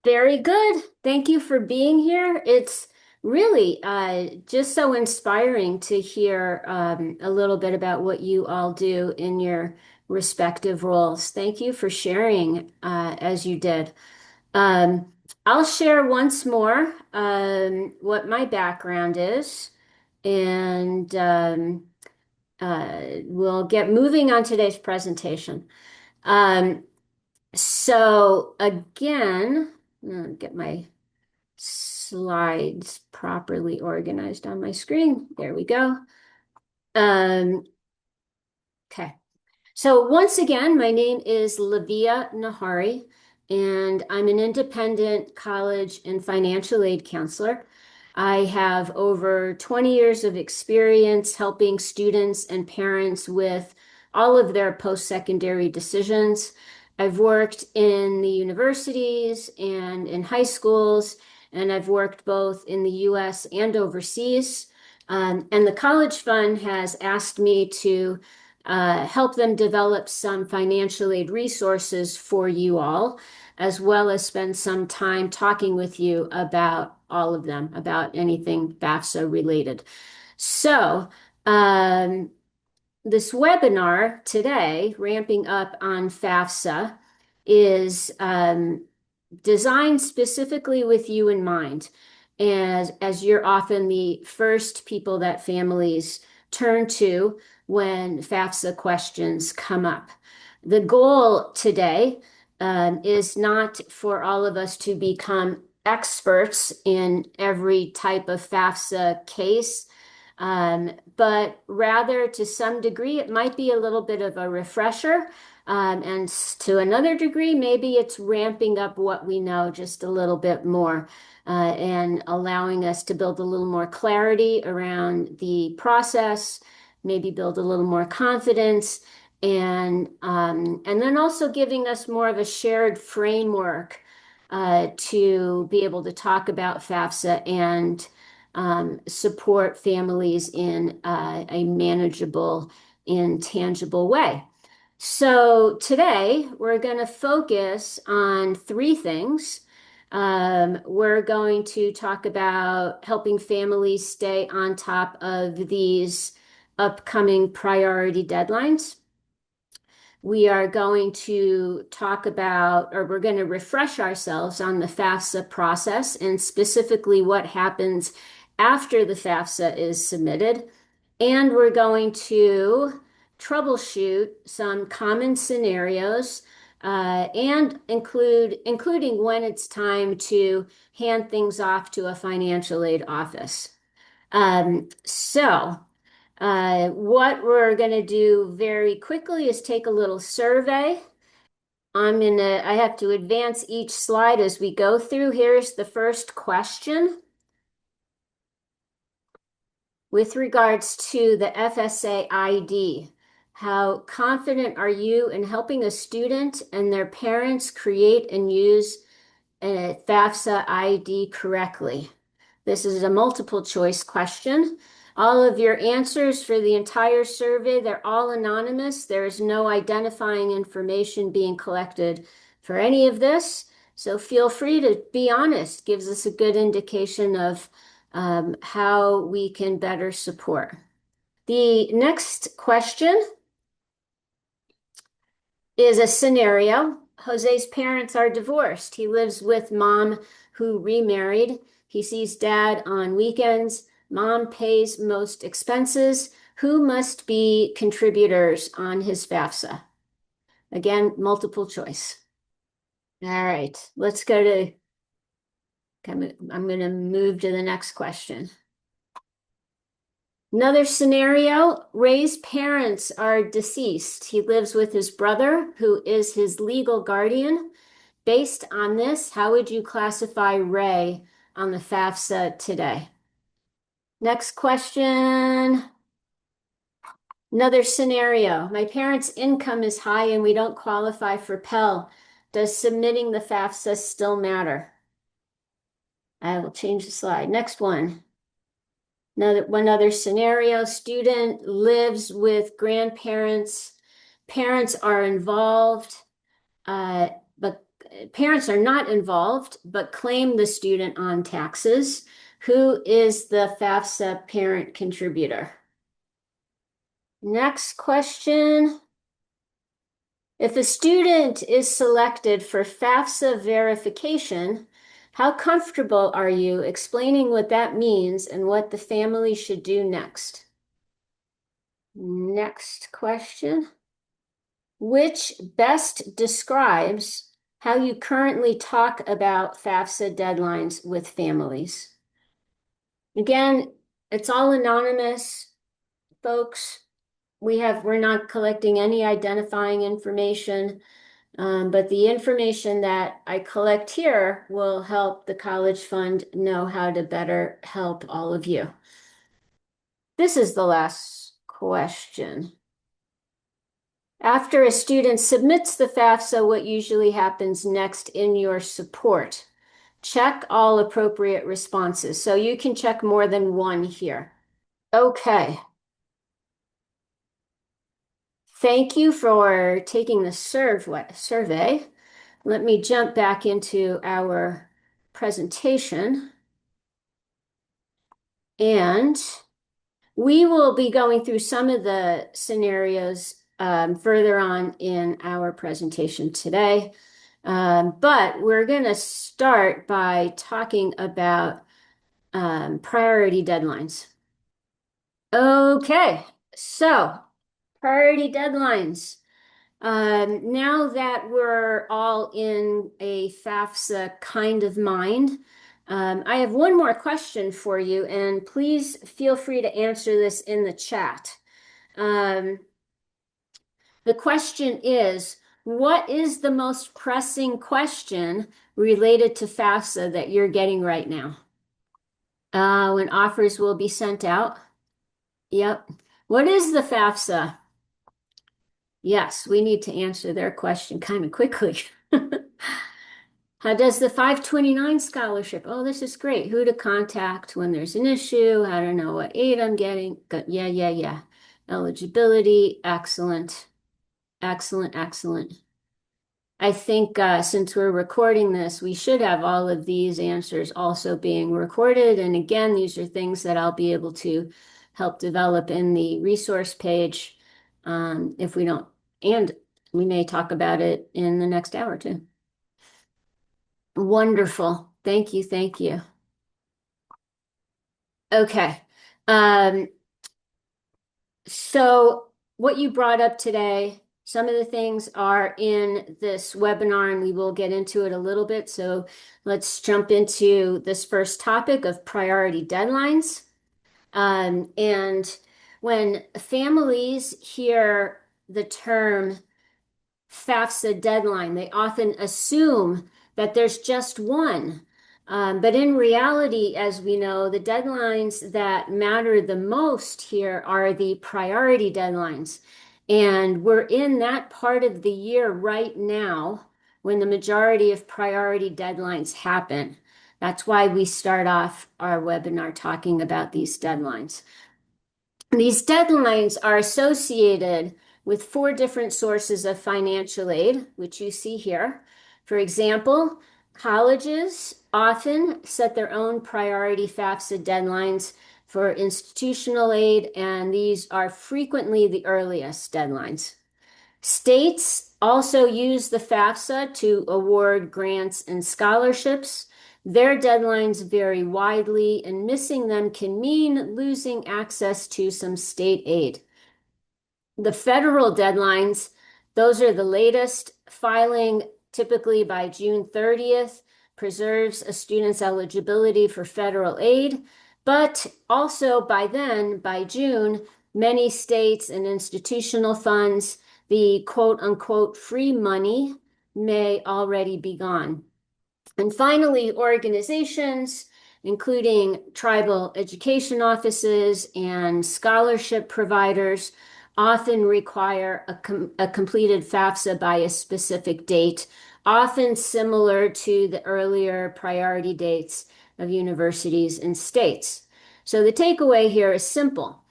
Very good. Thank you for being here. It's really just so inspiring to hear a little bit about what you all do in your respective roles. Thank you for sharing as you did. Um, I'll share once more what my background is, and we'll get moving on today's presentation. Um, so again, get my slides properly organized on my screen. There we go. Um, okay. So once again, my name is Levia Nahari, and I'm an independent college and financial aid counselor. I have over 20 years of experience helping students and parents with all of their post-secondary decisions. I've worked in the universities and in high schools, and I've worked both in the US and overseas. And the College Fund has asked me to help them develop some financial aid resources for you all, as well as spend some time talking with you about all of them, about anything FAFSA related. So, um, this webinar today, Ramping Up on FAFSA, is designed specifically with you in mind, as you're often the first people that families turn to when FAFSA questions come up. The goal today is not for all of us to become experts in every type of FAFSA case, but rather to some degree, it might be a little bit of a refresher. And to another degree, maybe it's ramping up what we know just a little bit more and allowing us to build a little more clarity around the process, maybe build a little more confidence, and then also giving us more of a shared framework to be able to talk about FAFSA and support families in a manageable and tangible way. So today we're going to focus on three things. We're going to talk about helping families stay on top of these upcoming priority deadlines. We are going to talk about, or we're going to refresh ourselves on the FAFSA process and specifically what happens after the FAFSA is submitted. And we're going to troubleshoot some common scenarios and including when it's time to hand things off to a financial aid office. What we're going to do very quickly is take a little survey. I have to advance each slide as we go through. Here's the first question. With regards to the FSA ID, how confident are you in helping a student and their parents create and use a FAFSA ID correctly? This is a multiple choice question. All of your answers for the entire survey, they're all anonymous. There is no identifying information being collected for any of this. So feel free to be honest. Gives us a good indication of how we can better support. The next question is a scenario. Jose's parents are divorced. He lives with mom who remarried. He sees dad on weekends. Mom pays most expenses. Who must be contributors on his FAFSA? Again, multiple choice. All right, let's go to, I'm going to move to the next question. Another scenario, Ray's parents are deceased. He lives with his brother, who is his legal guardian. Based on this, how would you classify Ray on the FAFSA today? Next question. Another scenario, my parents' income is high and we don't qualify for Pell. Does submitting the FAFSA still matter? I will change the slide. Next one. One other scenario, student lives with grandparents. Parents are involved, but parents are not involved, but claim the student on taxes. Who is the FAFSA parent contributor? Next question. If a student is selected for FAFSA verification, how comfortable are you explaining what that means and what the family should do next? Next question. Which best describes how you currently talk about FAFSA deadlines with families? Again, it's all anonymous, folks. We're not collecting any identifying information, but the information that I collect here will help the College Fund know how to better help all of you. This is the last question. After a student submits the FAFSA, what usually happens next in your support? Check all appropriate responses. So you can check more than one here. Okay. Thank you for taking the survey. Let me jump back into our presentation. And we will be going through some of the scenarios further on in our presentation today. But we're going to start by talking about priority deadlines. Okay, so priority deadlines. Now that we're all in a FAFSA kind of mind, I have one more question for you, and please feel free to answer this in the chat. The question is, what is the most pressing question related to FAFSA that you're getting right now? When offers will be sent out? Yep. What is the FAFSA? Yes, we need to answer their question kind of quickly. How does the 529 scholarship? Oh, this is great. Who to contact when there's an issue? How to know what aid I'm getting? Yeah. Eligibility, excellent. Excellent. I think since we're recording this, we should have all of these answers also being recorded. And again, these are things that I'll be able to help develop in the resource page if we don't, and we may talk about it in the next hour too. Wonderful. Thank you. Okay. So what you brought up today, some of the things are in this webinar, and we will get into it a little bit. So let's jump into this first topic of priority deadlines. And when families hear the term FAFSA deadline, they often assume that there's just one. But in reality, as we know, the deadlines that matter the most here are the priority deadlines. And we're in that part of the year right now when the majority of priority deadlines happen. That's why we start off our webinar talking about these deadlines. These deadlines are associated with 4 different sources of financial aid, which you see here. For example, colleges often set their own priority FAFSA deadlines for institutional aid, and these are frequently the earliest deadlines. States also use the FAFSA to award grants and scholarships. Their deadlines vary widely, and missing them can mean losing access to some state aid. The federal deadlines, those are the latest. Filing typically by June 30th preserves a student's eligibility for federal aid, but also by then, by June, many states and institutional funds, the quote unquote free money, may already be gone. And finally, organizations, including tribal education offices and scholarship providers, often require a completed FAFSA by a specific date, often similar to the earlier priority dates of universities and states. So the takeaway here is simple.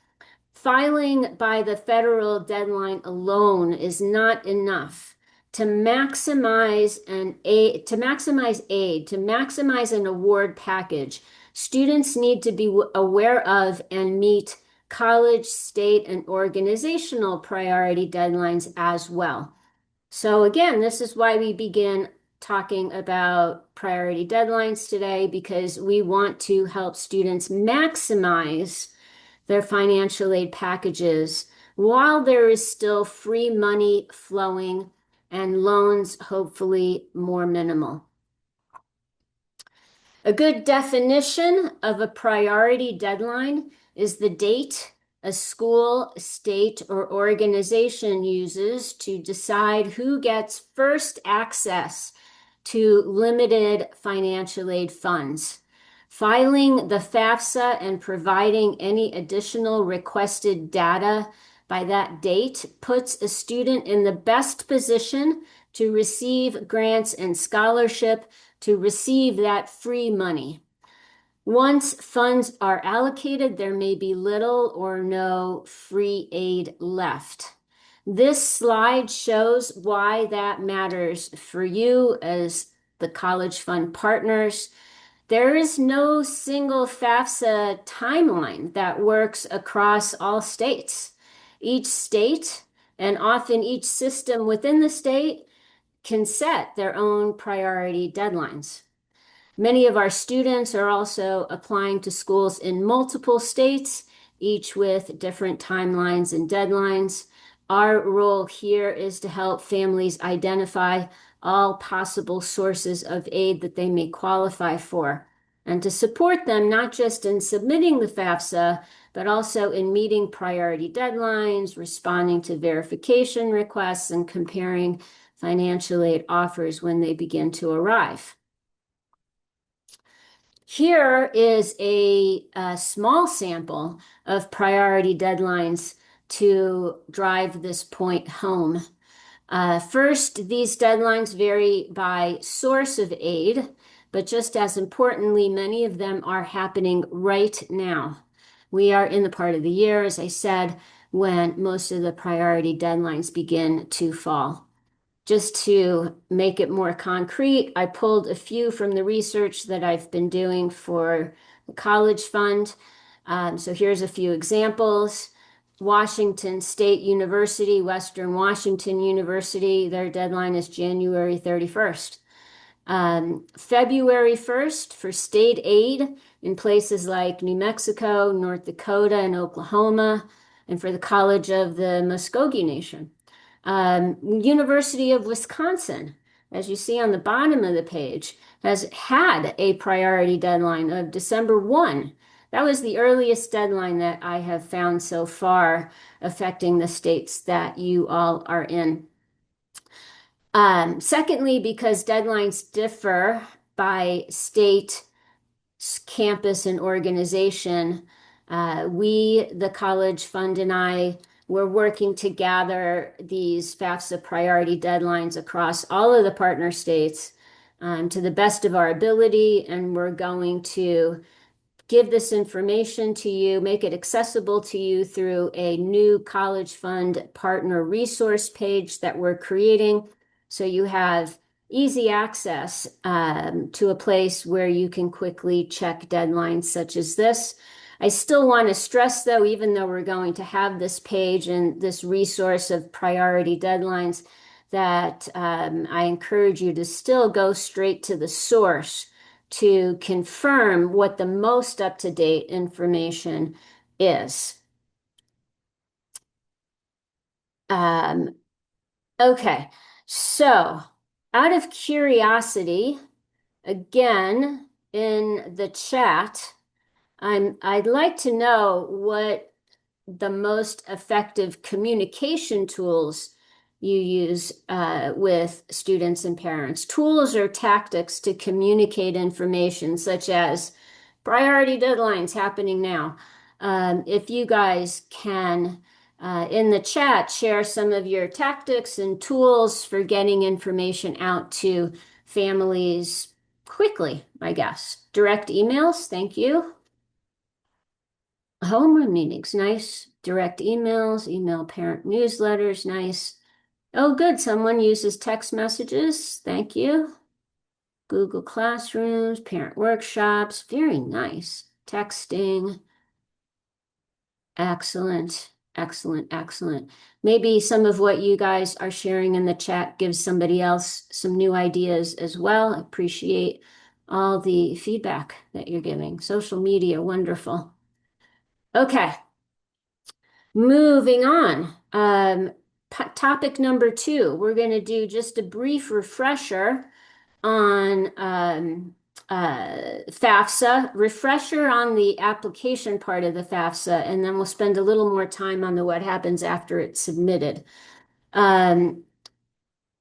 Filing by the federal deadline alone is not enough to maximize aid, to maximize an award package, students need to be aware of and meet college, state, and organizational priority deadlines as well. So again, this is why we begin talking about priority deadlines today, because we want to help students maximize their financial aid packages while there is still free money flowing and loans hopefully more minimal. A good definition of a priority deadline is the date a school, state, or organization uses to decide who gets first access to limited financial aid funds. Filing the FAFSA and providing any additional requested data by that date puts a student in the best position to receive grants and scholarship, to receive that free money. Once funds are allocated, there may be little or no free aid left. This slide shows why that matters for you as the college fund partners. There is no single FAFSA timeline that works across all states. Each state, and often each system within the state, can set their own priority deadlines. Many of our students are also applying to schools in multiple states, each with different timelines and deadlines. Our role here is to help families identify all possible sources of aid that they may qualify for, and to support them not just in submitting the FAFSA, but also in meeting priority deadlines, responding to verification requests, and comparing financial aid offers when they begin to arrive. Here is a small sample of priority deadlines to drive this point home. First, these deadlines vary by source of aid, but just as importantly, many of them are happening right now. We are in the part of the year, as I said, when most of the priority deadlines begin to fall. Just to make it more concrete, I pulled a few from the research that I've been doing for the College Fund. So here's a few examples. Washington State University, Western Washington University, their deadline is January 31st. February 1st for state aid in places like New Mexico, North Dakota, and Oklahoma, and for the College of the Muskogee Nation. University of Wisconsin, as you see on the bottom of the page, has had a priority deadline of December 1. That was the earliest deadline that I have found so far affecting the states that you all are in. Secondly, because deadlines differ by state, campus, and organization, we, the College Fund, and I, we're working to gather these FAFSA priority deadlines across all of the partner states to the best of our ability, and we're going to give this information to you, make it accessible to you through a new College Fund partner resource page that we're creating, so you have easy access to a place where you can quickly check deadlines such as this. I still want to stress, though, even though we're going to have this page and this resource of priority deadlines, that I encourage you to still go straight to the source to confirm what the most up-to-date information is. Okay, so out of curiosity, again, in the chat, I'd like to know what the most effective communication tools you use with students and parents. Tools or tactics to communicate information, such as priority deadlines happening now. If you guys can, in the chat, share some of your tactics and tools for getting information out to families quickly, I guess. Direct emails, thank you. Homeroom meetings, nice. Direct emails, email parent newsletters, nice. Oh, good. Someone uses text messages. Thank you. Google Classrooms, parent workshops. Very nice. Texting. Excellent. Excellent. Excellent. Maybe some of what you guys are sharing in the chat gives somebody else some new ideas as well. I appreciate all the feedback that you're giving. Social media, wonderful. Okay, moving on. Topic number 2, we're going to do just a brief refresher on FAFSA, refresher on the application part of the FAFSA, and then we'll spend a little more time on the what happens after it's submitted. Um,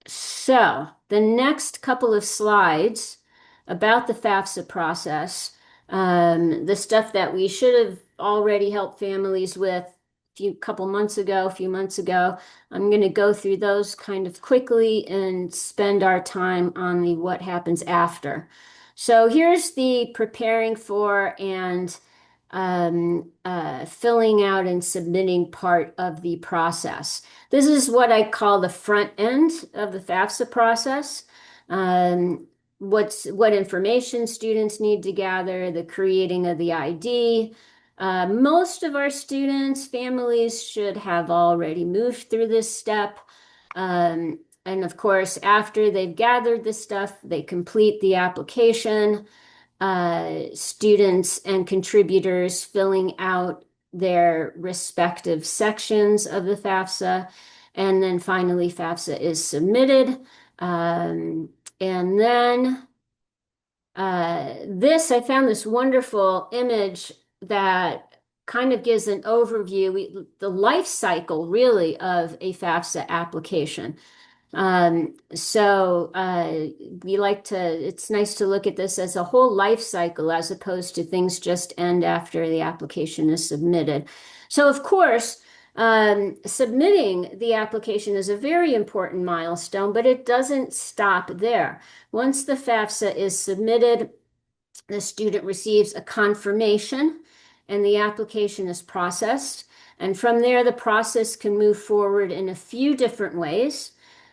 so the next couple of slides about the FAFSA process, the stuff that we should have already helped families with a few months ago. I'm going to go through those kind of quickly and spend our time on the what happens after. So here's the preparing for and filling out and submitting part of the process. This is what I call the front end of the FAFSA process. What information students need to gather, the creating of the ID. Most of our students, families should have already moved through this step. And of course, after they've gathered this stuff, they complete the application. Students and contributors filling out their respective sections of the FAFSA. And then finally, FAFSA is submitted. And then I found this wonderful image that kind of gives an overview, the life cycle really of a FAFSA application. It's nice to look at this as a whole life cycle as opposed to things just end after the application is submitted. So, of course, submitting the application is a very important milestone, but it doesn't stop there. Once the FAFSA is submitted, the student receives a confirmation and the application is processed. And from there, the process can move forward in a few different ways.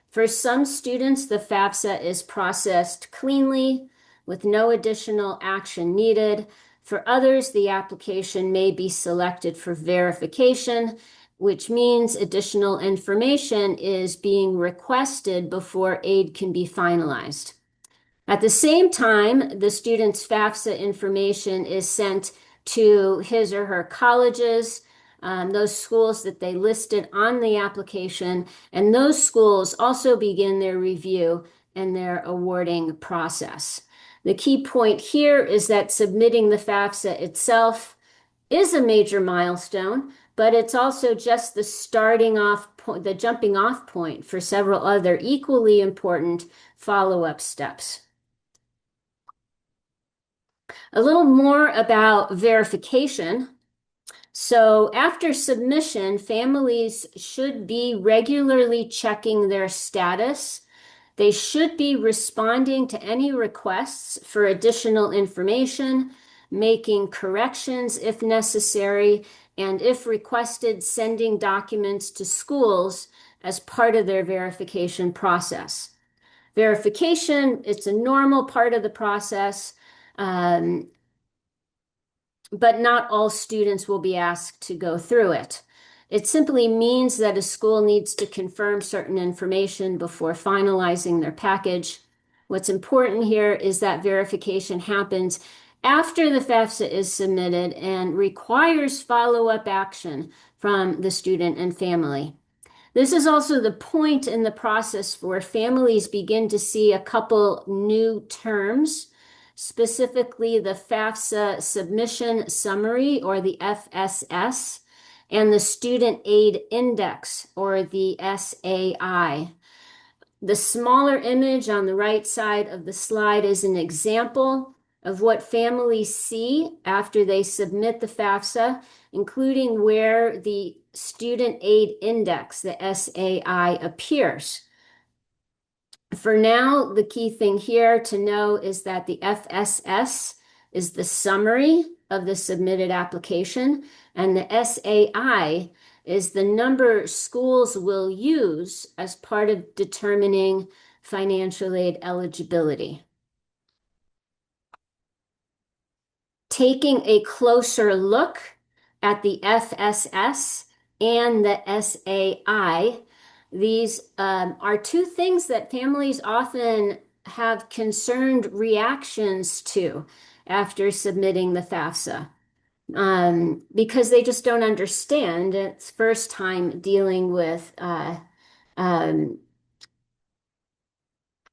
For some students, the FAFSA is processed cleanly with no additional action needed. For others, the application may be selected for verification, which means additional information is being requested before aid can be finalized. At the same time, the student's FAFSA information is sent to his or her colleges, those schools that they listed on the application, and those schools also begin their review and their awarding process. The key point here is that submitting the FAFSA itself is a major milestone, but it's also just the starting off point, the jumping off point for several other equally important follow-up steps. A little more about verification. So after submission, families should be regularly checking their status. They should be responding to any requests for additional information, making corrections if necessary, and if requested, sending documents to schools as part of their verification process. Verification, it's a normal part of the process. But not all students will be asked to go through it. It simply means that a school needs to confirm certain information before finalizing their package. What's important here is that verification happens after the FAFSA is submitted and requires follow-up action from the student and family. This is also the point in the process where families begin to see a couple new terms, specifically the FAFSA Submission Summary, or the FSS, and the Student Aid Index, or the SAI. The smaller image on the right side of the slide is an example of what families see after they submit the FAFSA, including where the Student Aid Index, the SAI, appears. For now, the key thing here to know is that the FSS is the summary of the submitted application, and the SAI is the number schools will use as part of determining financial aid eligibility. Taking a closer look at the FSS and the SAI, these are two things that families often have concerned reactions to after submitting the FAFSA, because they just don't understand. It's first time dealing with um,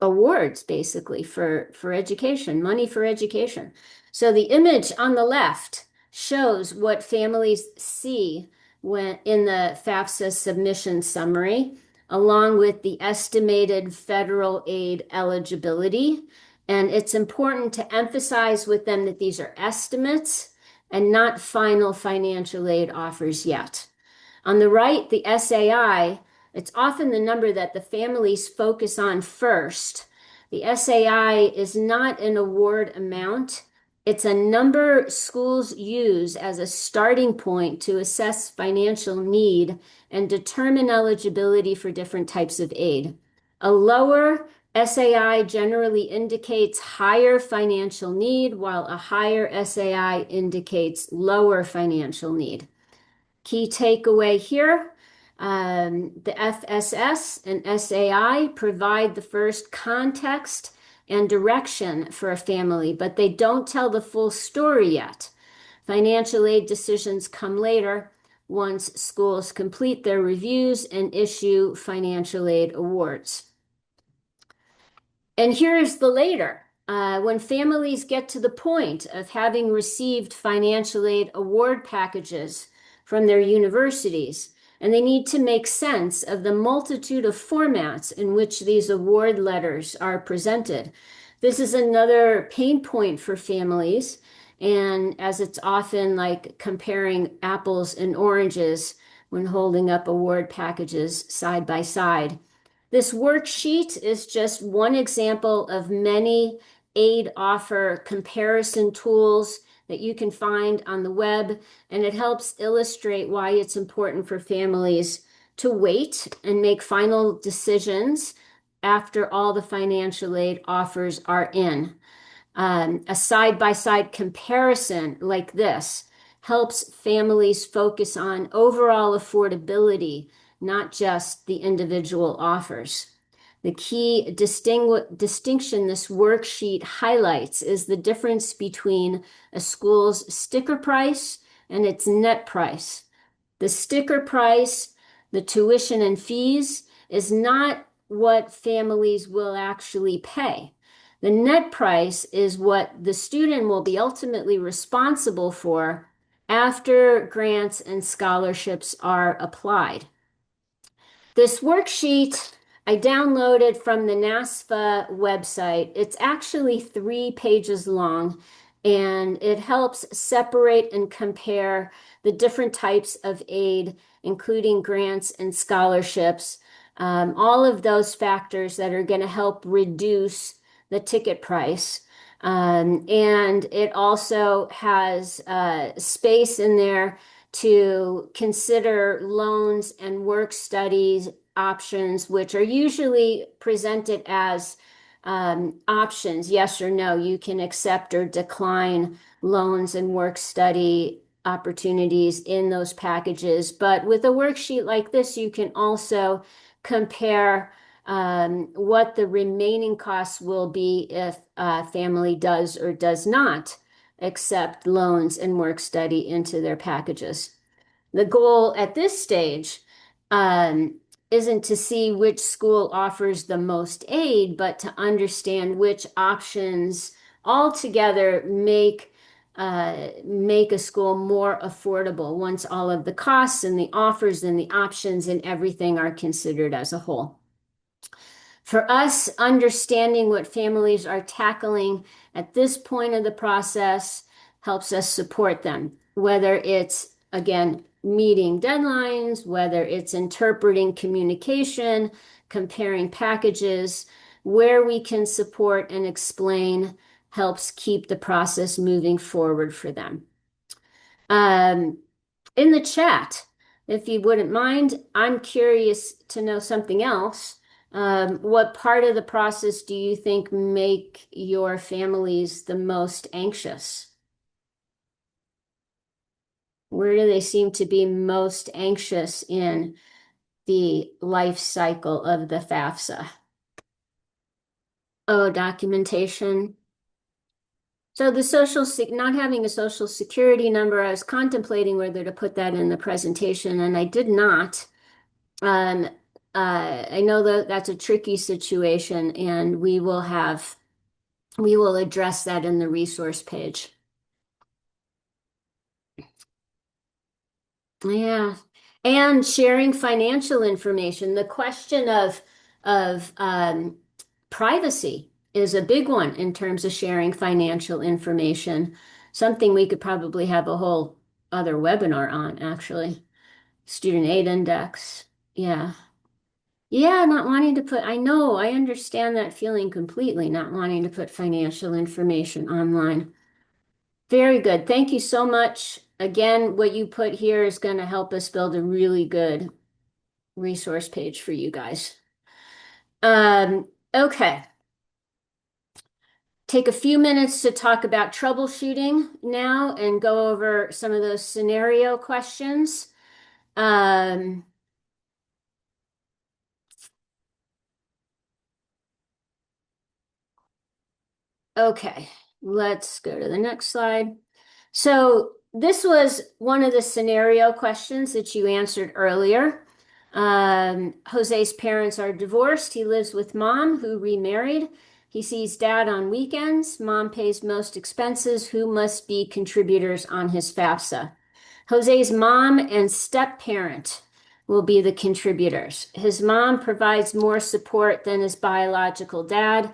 awards basically for education, money for education. So the image on the left shows what families see when in the FAFSA submission summary, along with the estimated federal aid eligibility. And it's important to emphasize with them that these are estimates and not final financial aid offers yet. On the right, the SAI, it's often the number that the families focus on first. The SAI is not an award amount. It's a number schools use as a starting point to assess financial need and determine eligibility for different types of aid. A lower SAI generally indicates higher financial need, while a higher SAI indicates lower financial need. Key takeaway here, the FSS and SAI provide the first context and direction for a family, but they don't tell the full story yet. Financial aid decisions come later once schools complete their reviews and issue financial aid awards. And here's the later. When families get to the point of having received financial aid award packages from their universities, and they need to make sense of the multitude of formats in which these award letters are presented. This is another pain point for families, and as it's often like comparing apples and oranges when holding up award packages side by side. This worksheet is just one example of many aid offer comparison tools that you can find on the web, and it helps illustrate why it's important for families to wait and make final decisions after all the financial aid offers are in. A side-by-side comparison like this helps families focus on overall affordability, not just the individual offers. The key distinction this worksheet highlights is the difference between a school's sticker price and its net price. The sticker price, the tuition and fees, is not what families will actually pay. The net price is what the student will be ultimately responsible for after grants and scholarships are applied. This worksheet I downloaded from the NASFA website. It's actually 3 pages long, and it helps separate and compare the different types of aid, including grants and scholarships, all of those factors that are going to help reduce the ticket price. And it also has space in there to consider loans and work studies options, which are usually presented as options, yes or no. You can accept or decline loans and work study opportunities in those packages. But with a worksheet like this, you can also compare what the remaining costs will be if a family does or does not accept loans and work study into their packages. The goal at this stage isn't to see which school offers the most aid, but to understand which options altogether make a school more affordable once all of the costs and the offers and the options and everything are considered as a whole. For us, understanding what families are tackling at this point of the process helps us support them, whether it's, again, meeting deadlines, whether it's interpreting communication, comparing packages, where we can support and explain helps keep the process moving forward for them. In the chat, if you wouldn't mind, I'm curious to know something else. What part of the process do you think make your families the most anxious? Where do they seem to be most anxious in the life cycle of the FAFSA? Oh, documentation. So the not having a social security number, I was contemplating whether to put that in the presentation, and I did not. Um, I know that that's a tricky situation, and we will address that in the resource page. Yeah. And sharing financial information. The question of privacy is a big one in terms of sharing financial information. Something we could probably have a whole other webinar on, actually. Student aid index. Yeah. Yeah, not wanting to put, I know, I understand that feeling completely, not wanting to put financial information online. Very good. Thank you so much. Again, what you put here is going to help us build a really good resource page for you guys. Okay. Take a few minutes to talk about troubleshooting now and go over some of those scenario questions. Um, okay, let's go to the next slide. So this was one of the scenario questions that you answered earlier. Jose's parents are divorced. He lives with mom, who remarried. He sees dad on weekends. Mom pays most expenses. Who must be contributors on his FAFSA? Jose's mom and step parent will be the contributors. His mom provides more support than his biological dad.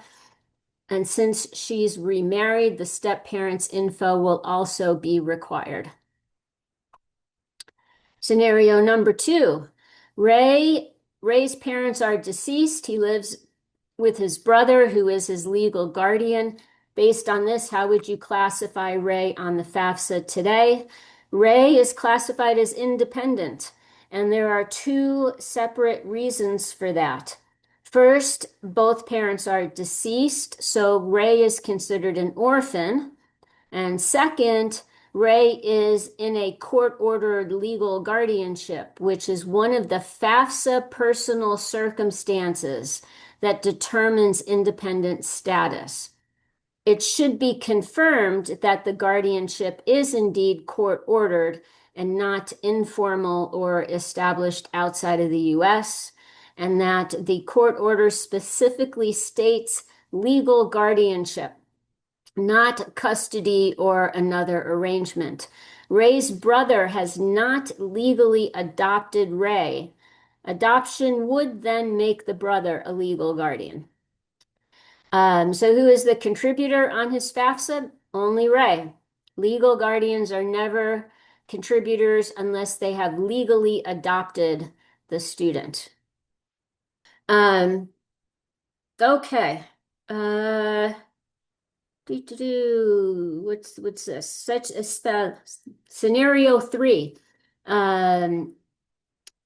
And since she's remarried, the step parent's info will also be required. Scenario number 2. Ray's parents are deceased. He lives with his brother, who is his legal guardian. Based on this, how would you classify Ray on the FAFSA today? Ray is classified as independent, and there are 2 separate reasons for that. First, both parents are deceased, so Ray is considered an orphan. And second, Ray is in a court-ordered legal guardianship, which is one of the FAFSA personal circumstances that determines independent status. It should be confirmed that the guardianship is indeed court-ordered and not informal or established outside of the U.S., and that the court order specifically states legal guardianship, not custody or another arrangement. Ray's brother has not legally adopted Ray. Adoption would then make the brother a legal guardian. So who is the contributor on his FAFSA? Only Ray. Legal guardians are never contributors unless they have legally adopted the student. Okay. What's this? Such as the scenario 3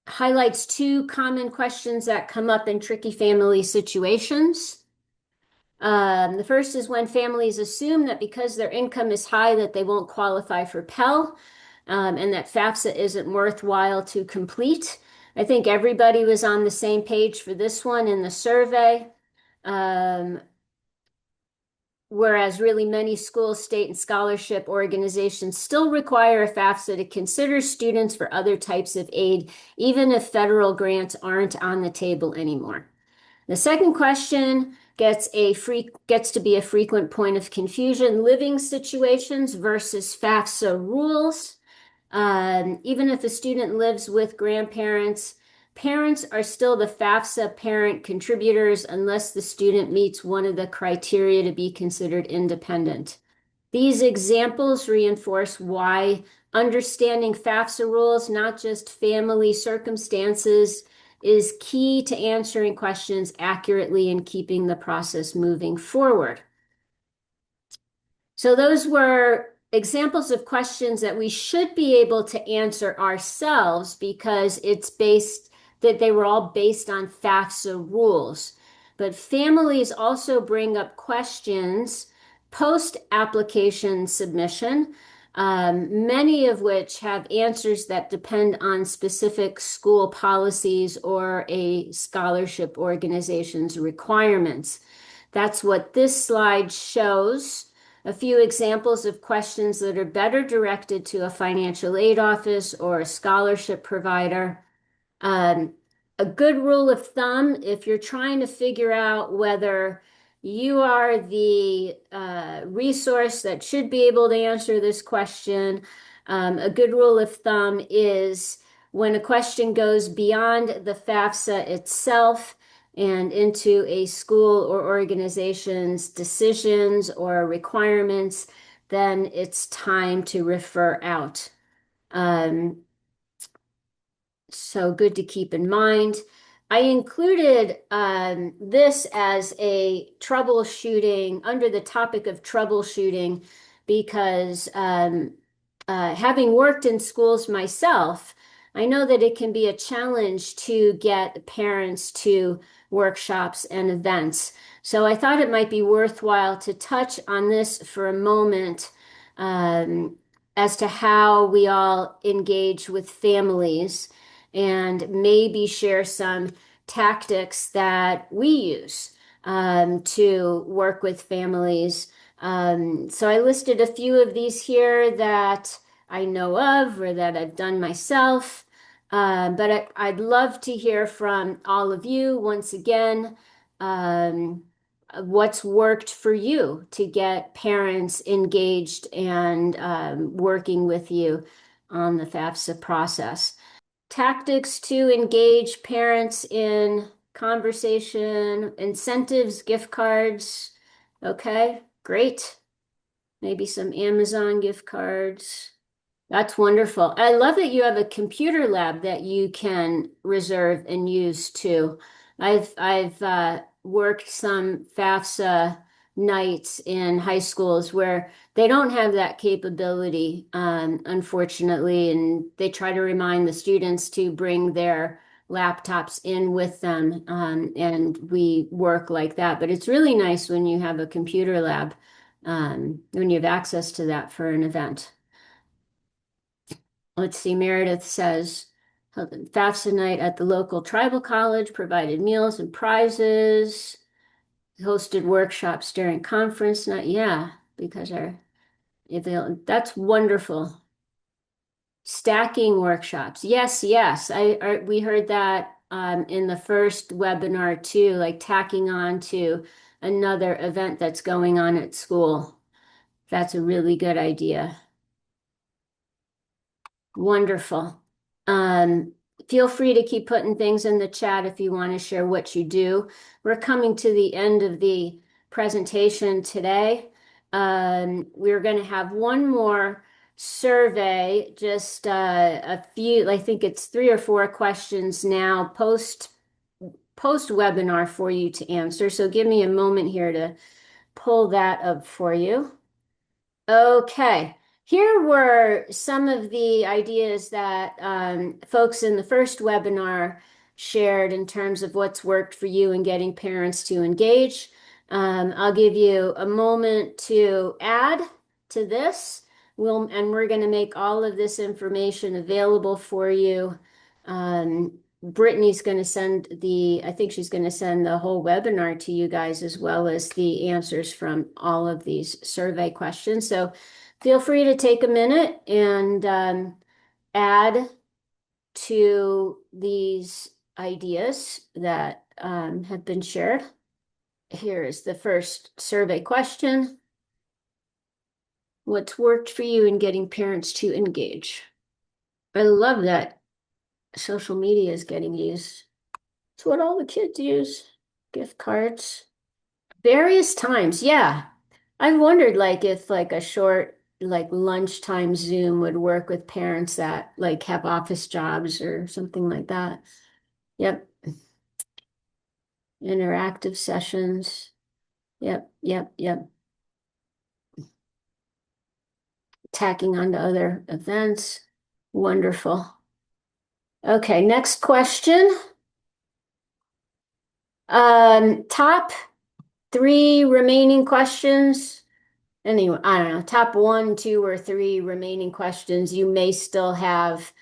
highlights 2 common questions that come up in tricky family situations. The first is when families assume that because their income is high that they won't qualify for Pell, and that FAFSA isn't worthwhile to complete. I think everybody was on the same page for this one in the survey. Whereas really many schools, state, and scholarship organizations still require a FAFSA to consider students for other types of aid, even if federal grants aren't on the table anymore. The second question gets to be a frequent point of confusion: living situations versus FAFSA rules. Even if a student lives with grandparents, parents are still the FAFSA parent contributors unless the student meets one of the criteria to be considered independent. These examples reinforce why understanding FAFSA rules, not just family circumstances, is key to answering questions accurately and keeping the process moving forward. So those were examples of questions that we should be able to answer ourselves because it's based that they were all based on FAFSA rules. But families also bring up questions post application submission, many of which have answers that depend on specific school policies or a scholarship organization's requirements. That's what this slide shows. A few examples of questions that are better directed to a financial aid office or a scholarship provider. Um, a good rule of thumb, if you're trying to figure out whether you are the resource that should be able to answer this question, a good rule of thumb is when a question goes beyond the FAFSA itself and into a school or organization's decisions or requirements, then it's time to refer out. Um, so good to keep in mind. I included this as a troubleshooting under the topic of troubleshooting because having worked in schools myself, I know that it can be a challenge to get parents to workshops and events. So I thought it might be worthwhile to touch on this for a moment um, as to how we all engage with families and maybe share some tactics that we use to work with families. So I listed a few of these here that I know of or that I've done myself. But I'd love to hear from all of you once again. Um, what's worked for you to get parents engaged and working with you on the FAFSA process? Tactics to engage parents in conversation, incentives, gift cards. Okay, great. Maybe some Amazon gift cards. That's wonderful. I love that you have a computer lab that you can reserve and use too. I've worked some FAFSA nights in high schools where they don't have that capability, unfortunately, and they try to remind the students to bring their laptops in with them, and we work like that. But it's really nice when you have a computer lab, when you have access to that for an event. Let's see, Meredith says, FAFSA night at the local tribal college provided meals and prizes, hosted workshops during conference night. Yeah, because that's wonderful. Stacking workshops. Yes, yes. We heard that in the first webinar too, like tacking on to another event that's going on at school. That's a really good idea. Wonderful. Um, Feel free to keep putting things in the chat if you want to share what you do. We're coming to the end of the presentation today. We're going to have one more survey, just a few, I think it's 3 or 4 questions now post webinar for you to answer. So give me a moment here to pull that up for you. Okay, here were some of the ideas that folks in the first webinar shared in terms of what's worked for you in getting parents to engage. I'll give you a moment to add to this. And we're going to make all of this information available for you. Brittany's going to I think she's going to send the whole webinar to you guys as well as the answers from all of these survey questions. So feel free to take a minute and add to these ideas that have been shared. Here is the first survey question. What's worked for you in getting parents to engage? I love that social media is getting used. It's what all the kids use. Gift cards. Various times, yeah. I wondered like if like a short like lunchtime Zoom would work with parents that like have office jobs or something like that. Yep. Interactive sessions. Yep, yep, yep. tacking on to other events. Wonderful. Okay, next question. Top three remaining questions. Anyway, I don't know, top one, two, or three remaining questions you may still have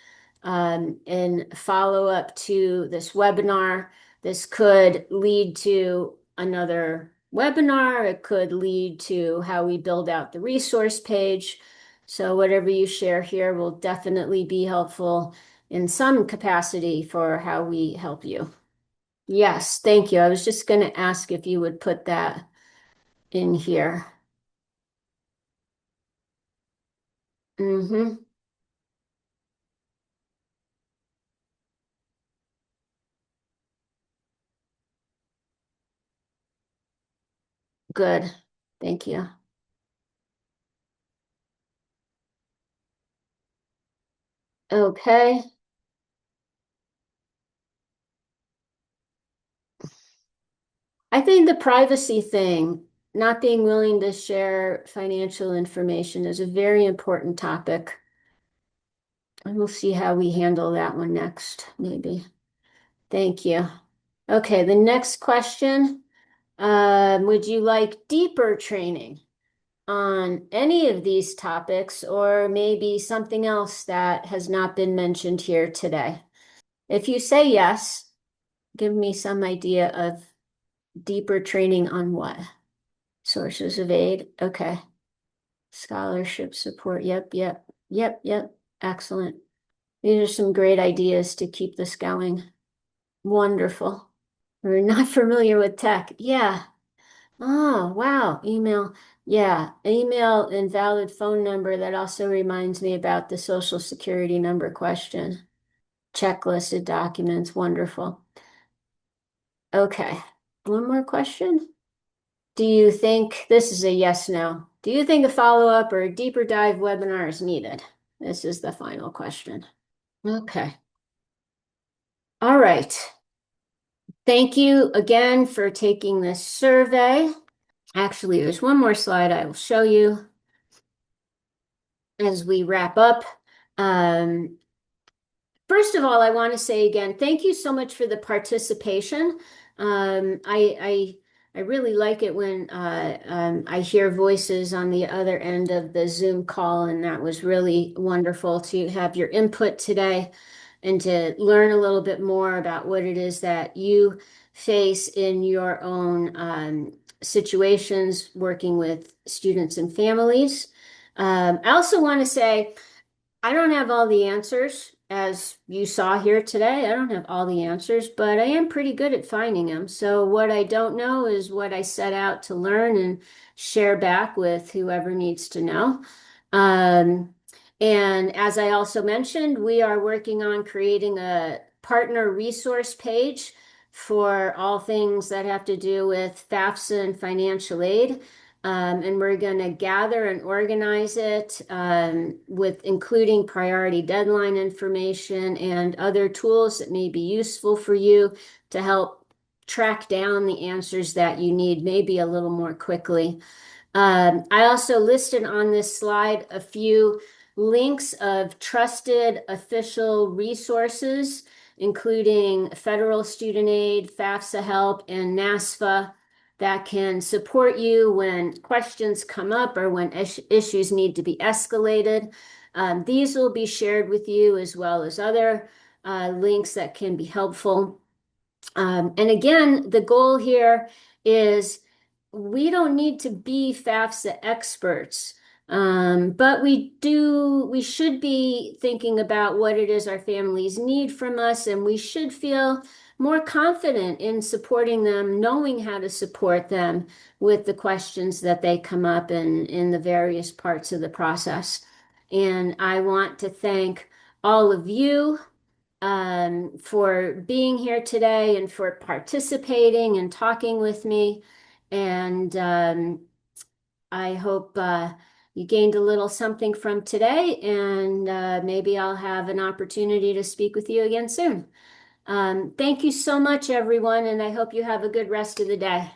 in follow-up to this webinar. This could lead to another webinar. It could lead to how we build out the resource page. So whatever you share here will definitely be helpful in some capacity for how we help you. Yes, thank you. I was just going to ask if you would put that in here. Mm-hmm. Good. Thank you. Okay. I think the privacy thing, not being willing to share financial information is a very important topic. And we'll see how we handle that one next, maybe. Thank you. Okay, the next question. Would you like deeper training on any of these topics or maybe something else that has not been mentioned here today? If you say yes, give me some idea of deeper training on what? Sources of aid. Okay. Scholarship support. Yep, yep, yep, yep. Excellent. These are some great ideas to keep this going. Wonderful. We're not familiar with tech. Yeah. Oh, wow. Email. Yeah. Email and valid phone number. That also reminds me about the social security number question. Checklisted documents. Wonderful. Okay. One more question. Do you think this is a yes, no? Do you think a follow-up or a deeper dive webinar is needed? This is the final question. Okay. All right. Thank you again for taking this survey. Actually, there's one more slide I will show you as we wrap up. Um, First of all, I want to say again, thank you so much for the participation. I really like it when I hear voices on the other end of the Zoom call, and that was really wonderful to have your input today and to learn a little bit more about what it is that you face in your own situations working with students and families. I also want to say, I don't have all the answers, as you saw here today. I don't have all the answers, but I am pretty good at finding them. So, what I don't know is what I set out to learn and share back with whoever needs to know. Um, and as I also mentioned, we are working on creating a partner resource page for all things that have to do with FAFSA and financial aid. And we're going to gather and organize it with including priority deadline information and other tools that may be useful for you to help track down the answers that you need maybe a little more quickly. I also listed on this slide a few links of trusted official resources, including federal student aid, FAFSA help, and NASFA that can support you when questions come up or when issues need to be escalated. These will be shared with you as well as other links that can be helpful. And again, the goal here is we don't need to be FAFSA experts, but we should be thinking about what it is our families need from us, and we should feel more confident in supporting them, knowing how to support them with the questions that they come up in the various parts of the process. And I want to thank all of you for being here today and for participating and talking with me. And I hope you gained a little something from today, and maybe I'll have an opportunity to speak with you again soon. Thank you so much, everyone, and I hope you have a good rest of the day.